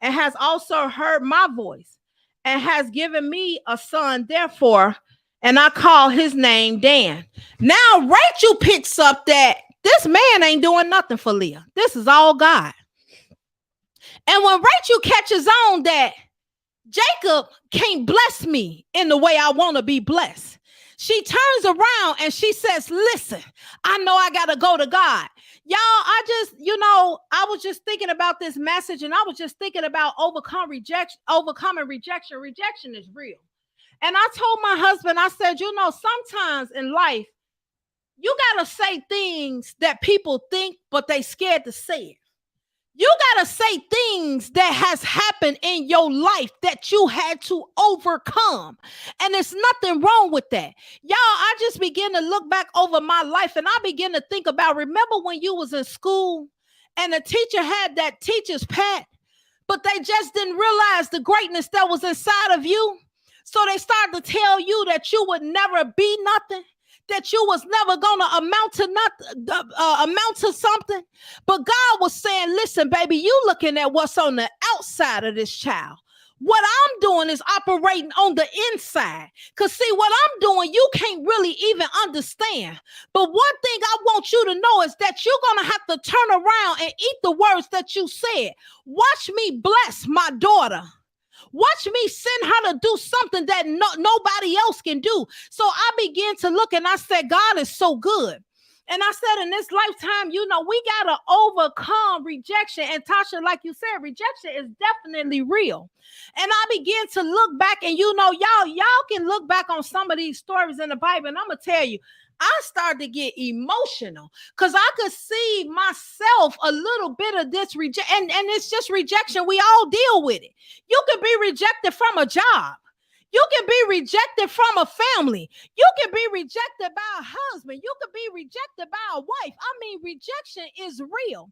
and has also heard my voice and has given me a son, therefore, and I call his name Dan. Now Rachel picks up that this man ain't doing nothing for Leah. This is all God. And when Rachel catches on that Jacob can't bless me in the way I want to be blessed, she turns around and she says, listen, I know I got to go to God. Y'all, I was just thinking about this message, and I was just thinking about overcoming rejection. Rejection is real. And I told my husband, I said, sometimes in life, you got to say things that people think, but they scared to say it. You got to say things that has happened in your life that you had to overcome. And there's nothing wrong with that. Y'all, I just begin to look back over my life, and I begin to think about, remember when you was in school and the teacher had that teacher's pet, but they just didn't realize the greatness that was inside of you. So they started to tell you that you would never be nothing, that you was never going to amount to something. But God was saying, listen, baby, you looking at what's on the outside of this child. What I'm doing is operating on the inside. Because see, what I'm doing, you can't really even understand. But one thing I want you to know is that you're going to have to turn around and eat the words that you said. Watch me bless my daughter. Watch me send her to do something that nobody else can do. So I began to look, and I said, God is so good. And I said, in this lifetime, we got to overcome rejection. And Tasha, like you said, rejection is definitely real. And I began to look back, and y'all can look back on some of these stories in the Bible, and I'm going to tell you, I started to get emotional because I could see myself a little bit of this rejection. And it's just rejection. We all deal with it. You can be rejected from a job. You can be rejected from a family. You can be rejected by a husband. You can be rejected by a wife. I mean, rejection is real.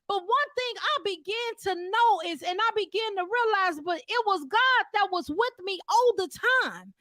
But one thing I began to know is, and I began to realize, but it was God that was with me all the time.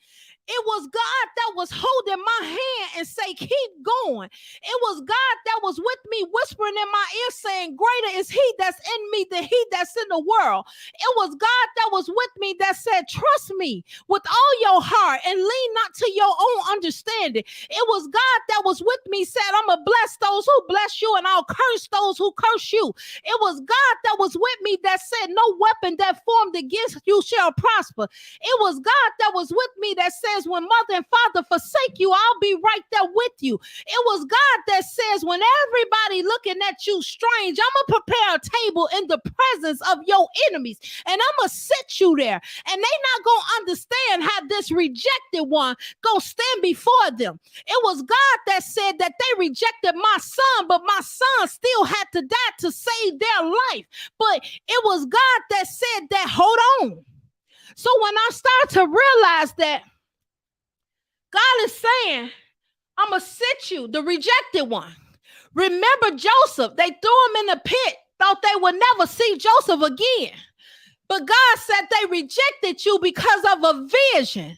It was God that was holding my hand and say, keep going. It was God that was with me, whispering in my ear, saying, greater is he that's in me than he that's in the world. It was God that was with me that said, trust me with all your heart and lean not to your own understanding. It was God that was with me, said, I'm going to bless those who bless you and I'll curse those who curse you. It was God that was with me that said, no weapon that formed against you shall prosper. It was God that was with me that said, when mother and father forsake you, I'll be right there with you. It was God that says, when everybody looking at you strange, I'm going to prepare a table in the presence of your enemies, and I'm going to sit you there, and they not going to understand how this rejected one going to stand before them. It was God that said that they rejected my son, but my son still had to die to save their life. But it was God that said that, hold on. So when I start to realize that God is saying, I'm going to sit you, the rejected one. Remember Joseph, they threw him in the pit, thought they would never see Joseph again. But God said they rejected you because of a vision.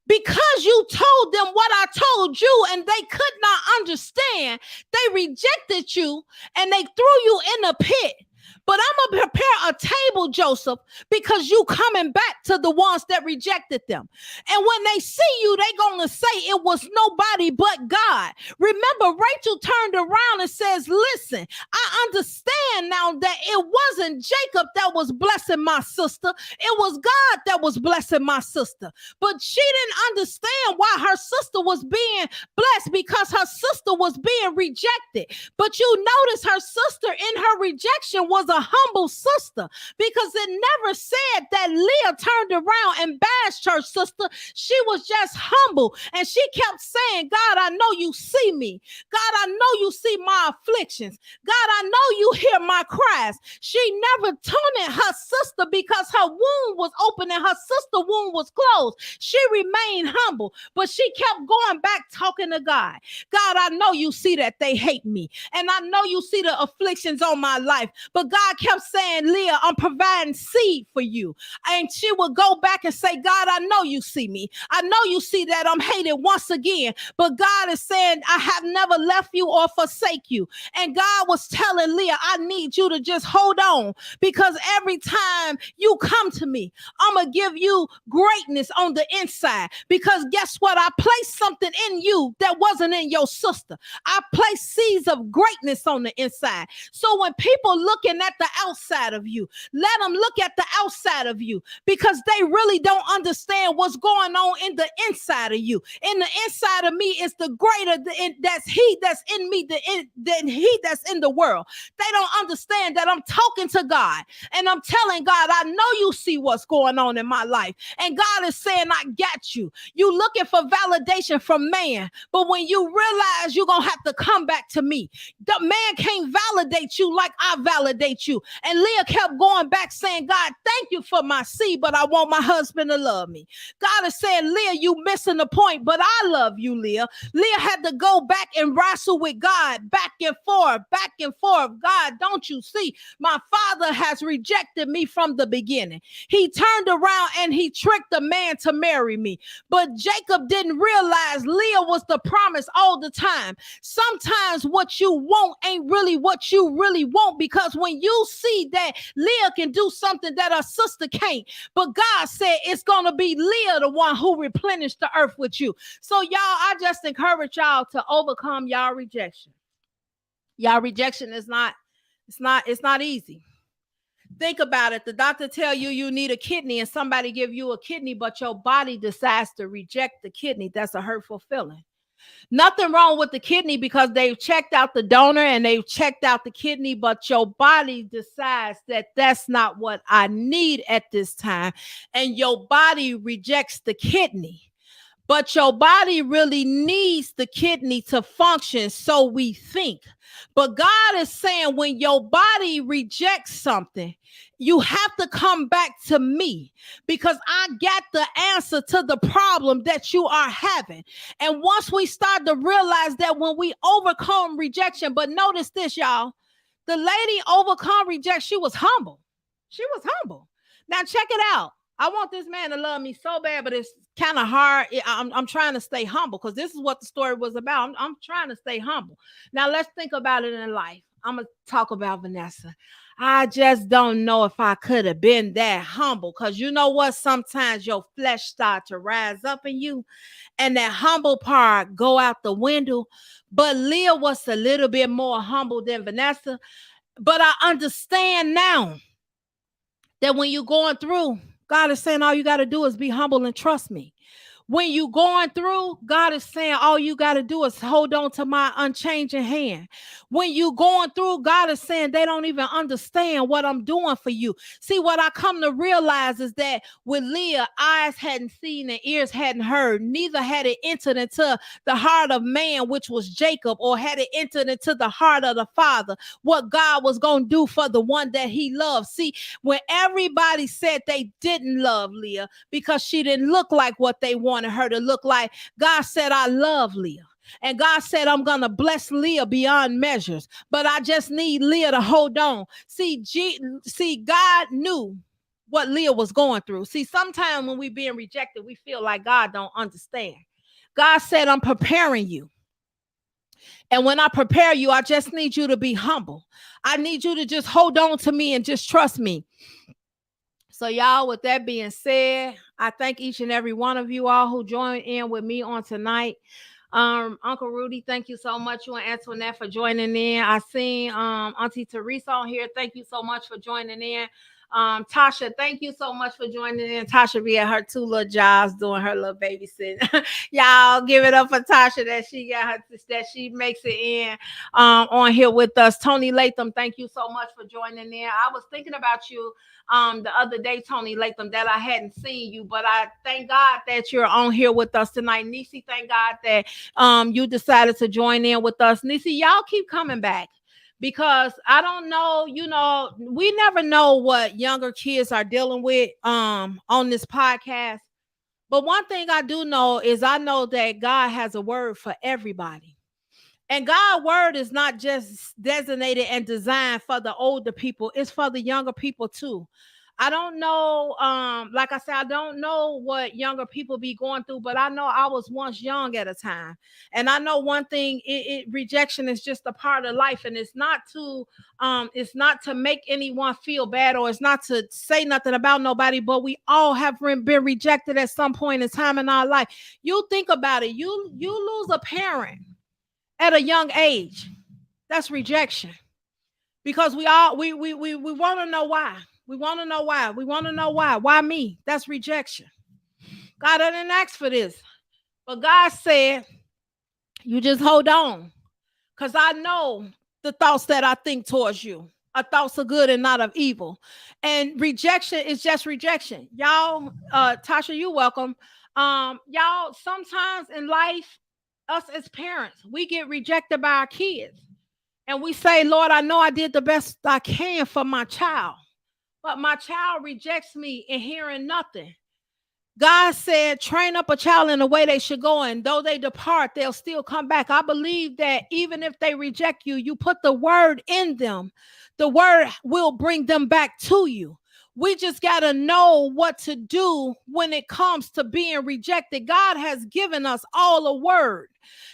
Because you told them what I told you and they could not understand, they rejected you and they threw you in a pit. But I'm going to prepare a table, Joseph, because you coming back to the ones that rejected them. And when they see you, they going to say it was nobody but God. Remember, Rachel turned around and says, listen, I understand now that it wasn't Jacob that was blessing my sister. It was God that was blessing my sister. But she didn't understand why her sister was being blessed, because her sister was being rejected. But you notice her sister in her rejection was a humble sister, because it never said that Leah turned around and bashed her sister. She was just humble, and she kept saying, God, I know you see me. God, I know you see my afflictions. God, I know you hear my cries. She never taunted her sister because her wound was open and her sister wound was closed. She remained humble, but she kept going back talking to God. God, I know you see that they hate me, and I know you see the afflictions on my life, but God, God kept saying, Leah, I'm providing seed for you. And she would go back and say, God, I know you see me. I know you see that I'm hated once again. But God is saying, I have never left you or forsake you. And God was telling Leah, I need you to just hold on, because every time you come to me, I'm going to give you greatness on the inside. Because guess what? I placed something in you that wasn't in your sister. I placed seeds of greatness on the inside. So when people looking at the outside of you, let them look at the outside of you, because they really don't understand what's going on in the inside of you. In the inside of me is the greater that's he that's in me than he that's in the world. They don't understand that I'm talking to God and I'm telling God, I know you see what's going on in my life. And God is saying, I got you. You looking for validation from man, but when you realize you're going to have to come back to me, the man can't validate you like I validate you. And Leah kept going back saying, God, thank you for my seed, but I want my husband to love me. God is saying, Leah, you missing the point, but I love you, Leah. Leah had to go back and wrestle with God, back and forth, back and forth. God, don't you see? My father has rejected me from the beginning. He turned around and he tricked the man to marry me. But Jacob didn't realize Leah was the promise all the time. Sometimes what you want ain't really what you really want, because when you see that Leah can do something that her sister can't, but God said it's going to be Leah, the one who replenished the earth with you. So y'all, I just encourage y'all to overcome y'all rejection. Y'all rejection is not easy. Think about it. The doctor tell you you need a kidney and somebody give you a kidney, but your body decides to reject the kidney. That's a hurtful feeling. Nothing wrong with the kidney, because they've checked out the donor and they've checked out the kidney, but your body decides that that's not what I need at this time. And your body rejects the kidney. But your body really needs the kidney to function, so we think. But God is saying, when your body rejects something, you have to come back to me, because I got the answer to the problem that you are having. And once we start to realize that, when we overcome rejection, but notice this, y'all, the lady overcome rejection. She was humble. She was humble. Now check it out. I want this man to love me so bad, but it's kind of hard. I'm trying to stay humble, because this is what the story was about. I'm trying to stay humble. Now let's think about it in life. I'm going to talk about Vanessa. I just don't know if I could have been that humble, because you know what? Sometimes your flesh starts to rise up in you, and that humble part go out the window. But Leah was a little bit more humble than Vanessa. But I understand now that when you're going through, God is saying all you got to do is be humble and trust me. When you going through, God is saying all you got to do is hold on to my unchanging hand. When you going through, God is saying they don't even understand what I'm doing for you. See, what I come to realize is that with Leah, eyes hadn't seen and ears hadn't heard. Neither had it entered into the heart of man, which was Jacob, or had it entered into the heart of the Father, what God was going to do for the one that he loved. See, when everybody said they didn't love Leah because she didn't look like what they wanted her to look like, God said, I love Leah. And God said, I'm going to bless Leah beyond measures, but I just need Leah to hold on. See, God knew what Leah was going through. See, sometimes when we being rejected, we feel like God don't understand. God said, I'm preparing you. And when I prepare you, I just need you to be humble. I need you to just hold on to me and just trust me. So y'all, with that being said, I thank each and every one of you all who joined in with me on tonight. Uncle Rudy, thank you so much. You and Antoinette for joining in. I seen Auntie Teresa on here. Thank you so much for joining in. Tasha, thank you so much for joining in. Tasha be at her 2 little jobs doing her little babysitting. Y'all give it up for Tasha that she got her, that she makes it in on here with us. Tony Latham, thank you so much for joining in. I was thinking about you the other day, Tony Latham, that I hadn't seen you, but I thank God that you're on here with us tonight. Nisi, thank God that you decided to join in with us. Nisi, y'all keep coming back, because I don't know, we never know what younger kids are dealing with on this podcast. But one thing I do know is I know that God has a word for everybody. And God's word is not just designated and designed for the older people, it's for the younger people too. I don't know, like I said, I don't know what younger people be going through, but I know I was once young at a time. And I know one thing, rejection is just a part of life, and it's not to make anyone feel bad, or it's not to say nothing about nobody, but we all have been rejected at some point in time in our life. You think about it, you lose a parent at a young age. That's rejection. Because we all we want to know why. We want to know why. We want to know why. Why me? That's rejection. God, I didn't ask for this. But God said, you just hold on. Because I know the thoughts that I think towards you are thoughts of good and not of evil. And rejection is just rejection. Y'all, Tasha, you welcome. Y'all, sometimes in life, us as parents, we get rejected by our kids. And we say, Lord, I know I did the best I can for my child, but my child rejects me and hearing nothing. God said, train up a child in the way they should go, and though they depart, they'll still come back. I believe that even if they reject you, you put the word in them, the word will bring them back to you. We just got to know what to do when it comes to being rejected. God has given us all a word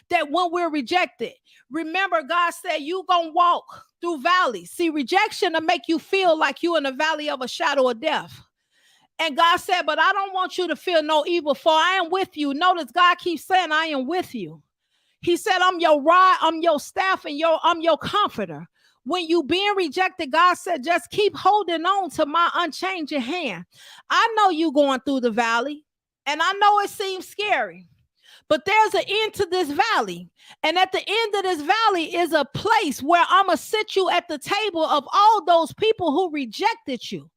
that when we're rejected, remember, God said, you gonna walk through valleys. See, rejection to make you feel like you in the valley of a shadow of death. And God said, but I don't want you to feel no evil, for I am with you. Notice God keeps saying, I am with you. He said, I'm your rod, I'm your staff, and I'm your comforter. When you being rejected, God said, just keep holding on to my unchanging hand. I know you going through the valley, and I know it seems scary, but there's an end to this valley. And at the end of this valley is a place where I'm going to sit you at the table of all those people who rejected you.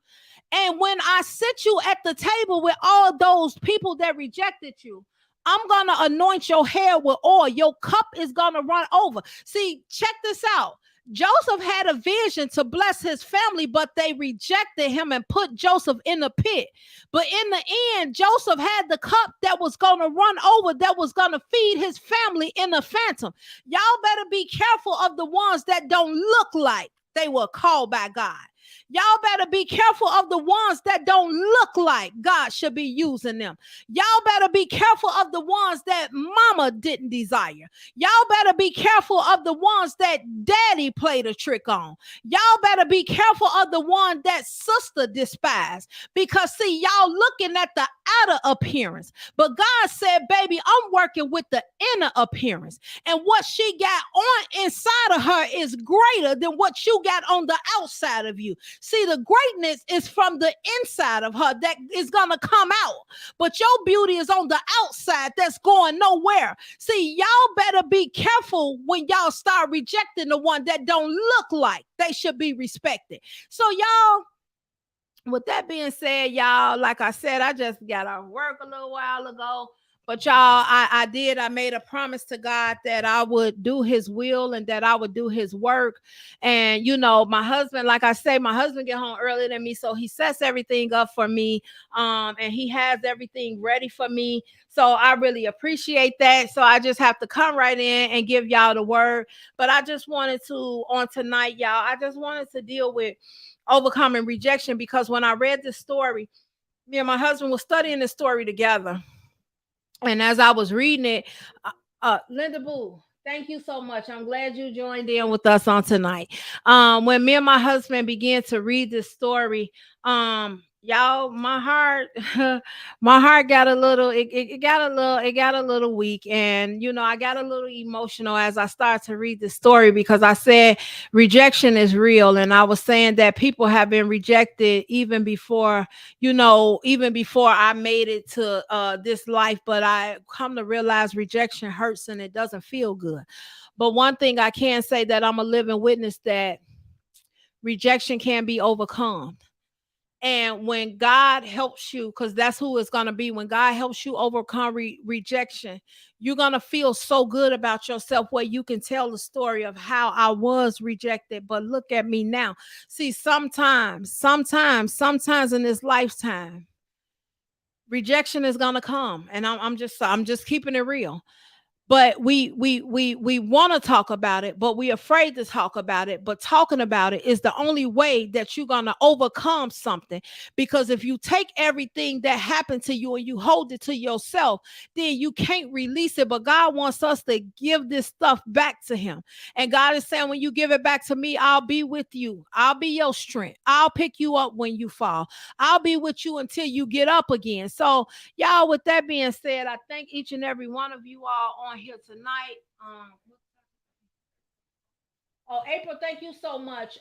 And when I sit you at the table with all those people that rejected you, I'm going to anoint your hair with oil. Your cup is going to run over. See, check this out. Joseph had a vision to bless his family, but they rejected him and put Joseph in the pit. But in the end, Joseph had the cup that was going to run over, that was going to feed his family in the phantom. Y'all better be careful of the ones that don't look like they were called by God. Y'all better be careful of the ones that don't look like God should be using them. Y'all better be careful of the ones that mama didn't desire. Y'all better be careful of the ones that daddy played a trick on. Y'all better be careful of the one that sister despised. Because see, y'all looking at the outer appearance. But God said, baby, I'm working with the inner appearance. And what she got on inside of her is greater than what you got on the outside of you. See, the greatness is from the inside of her that is going to come out. But your beauty is on the outside that's going nowhere. See, y'all better be careful when y'all start rejecting the one that don't look like they should be respected. So y'all, with that being said, y'all, like I said, I just got off work a little while ago. But y'all, I made a promise to God that I would do his will and that I would do his work. And, you know, my husband, like I say, my husband get home earlier than me. So he sets everything up for me. And he has everything ready for me. So I really appreciate that. So I just have to come right in and give y'all the word. But I just wanted to, on tonight, y'all, I just wanted to deal with overcoming rejection, because when I read this story, me and my husband was studying this story together. And as I was reading it, Linda Boo, thank you so much. I'm glad you joined in with us on tonight. When me and my husband began to read this story, y'all, my heart, my heart got a little, it got a little weak. And, you know, I got a little emotional as I started to read the story, because I said rejection is real. And I was saying that people have been rejected even before, you know, even before I made it to this life. But I come to realize rejection hurts and it doesn't feel good. But one thing I can say, that I'm a living witness that rejection can be overcome. And when God helps you, because that's who it's going to be, when God helps you overcome rejection, you're going to feel so good about yourself, where you can tell the story of how I was rejected, but look at me now. See, sometimes in this lifetime, rejection is going to come. And I'm just keeping it real. but we want to talk about it, but we're afraid to talk about it. But talking about it is the only way that you're going to overcome something. Because if you take everything that happened to you and you hold it to yourself, then you can't release it. But God wants us to give this stuff back to him. And God is saying, when you give it back to me, I'll be with you. I'll be your strength. I'll pick you up when you fall. I'll be with you until you get up again. So y'all, with that being said, I thank each and every one of you all on here tonight. Oh, April, thank you so much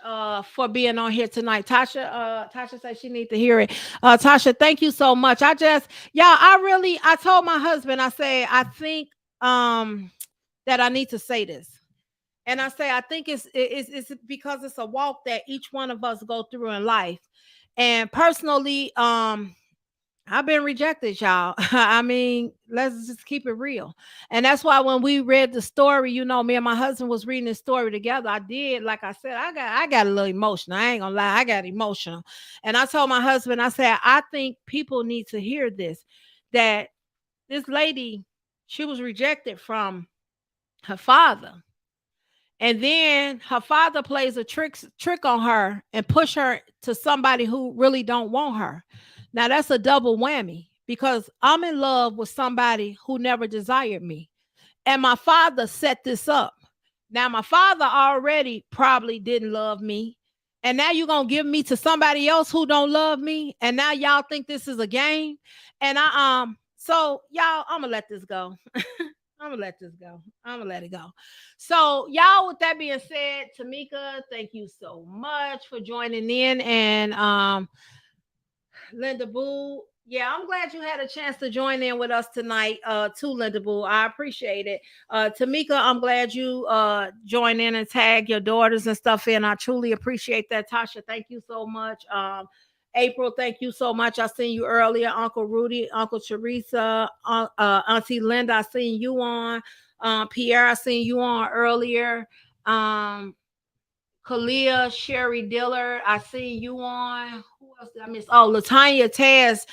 for being on here tonight. Tasha said she needs to hear it. Tasha, thank you so much. I told my husband, I say, I think that I need to say this. And I say, I think it's because it's a walk that each one of us go through in life. And personally, I've been rejected, y'all. I mean, let's just keep it real. And that's why when we read the story, me and my husband was reading the story together. I did, like I said, I got a little emotional. I ain't gonna lie, I got emotional. And I told my husband, I said, I think people need to hear this, that this lady, she was rejected from her father. And then her father plays a trick on her and push her to somebody who really don't want her. Now that's a double whammy, because I'm in love with somebody who never desired me. And my father set this up. Now my father already probably didn't love me. And now you're going to give me to somebody else who don't love me. And now y'all think this is a game. And so y'all, I'm gonna let this go. I'm gonna let this go. I'm gonna let it go. So, y'all, with that being said, Tamika, thank you so much for joining in. And Linda Boo, yeah, I'm glad you had a chance to join in with us tonight, too, Linda Boo. I appreciate it. Tamika, I'm glad you joined in and tag your daughters and stuff in. I truly appreciate that. Tasha, thank you so much. April, thank you so much. I seen you earlier. Uncle Rudy, Uncle Teresa, Auntie Linda, I seen you on. Pierre, I seen you on earlier. Kalia, Sherry Diller, I see you on. Who else did I miss? Oh, Latanya Taz.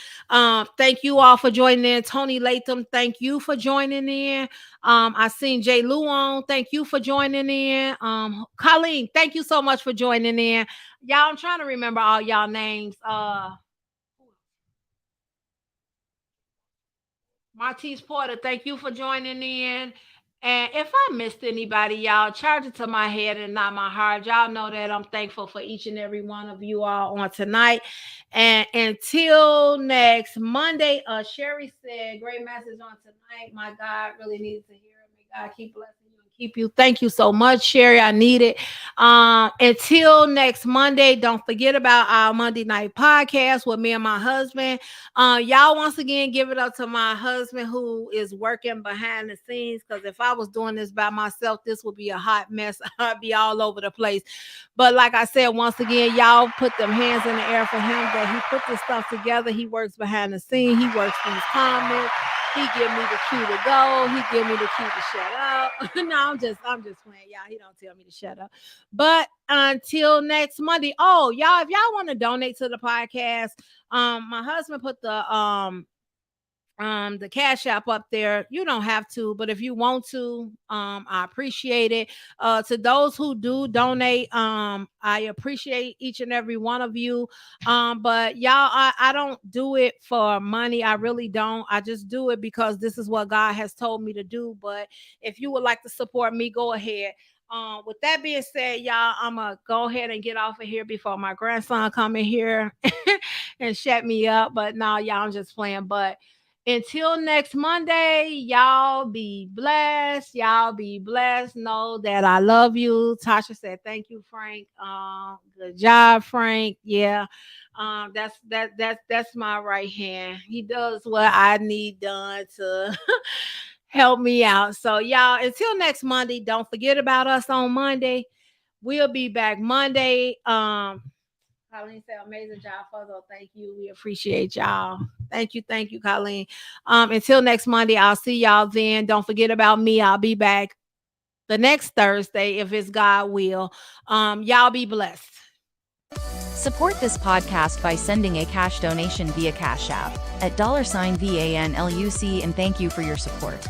Thank you all for joining in. Tony Latham, thank you for joining in. I seen Jay Lou on. Thank you for joining in. Colleen, thank you so much for joining in. Y'all, I'm trying to remember all y'all names. Martise Porter, thank you for joining in. And if I missed anybody, y'all, charge it to my head and not my heart. Y'all know that I'm thankful for each and every one of you all on tonight. And until next Monday, Sherry said, great message on tonight. My God really needs to hear it. May God keep blessing you and keep you. Thank you so much, Sherry. I need it. Until next Monday, don't forget about our Monday night podcast with me and my husband. Y'all, once again, give it up to my husband who is working behind the scenes, because if I was doing this by myself, this would be a hot mess. I'd be all over the place. But like I said, once again, y'all put them hands in the air for him, that he put this stuff together. He works behind the scene. He works these comments. He give me the cue to go. He give me the cue to shut up. No, I'm just playing, y'all. He don't tell me to shut up. But until next Monday. Oh, y'all, if y'all want to donate to the podcast, my husband put the cash app up there. You don't have to, but if you want to, I appreciate it. To those who do donate, I appreciate each and every one of you. But y'all, I don't do it for money. I really don't. I just do it because this is what God has told me to do. But if you would like to support me, go ahead. With that being said, y'all, I'm gonna go ahead and get off of here before my grandson come in here and shut me up. But no, y'all, I'm just playing. But until next Monday, y'all be blessed. Y'all be blessed. Know that I love you. Tasha said, "Thank you, Frank. Good job, Frank. Yeah, that's my right hand. He does what I need done to help me out. So, y'all, until next Monday, don't forget about us on Monday. We'll be back Monday. Colleen said, amazing job, Fuzzle. Thank you. We appreciate y'all. Thank you, Colleen. Until next Monday, I'll see y'all then. Don't forget about me. I'll be back the next Thursday if it's God will. Y'all be blessed. Support this podcast by sending a cash donation via Cash App at $VANLUC, and thank you for your support.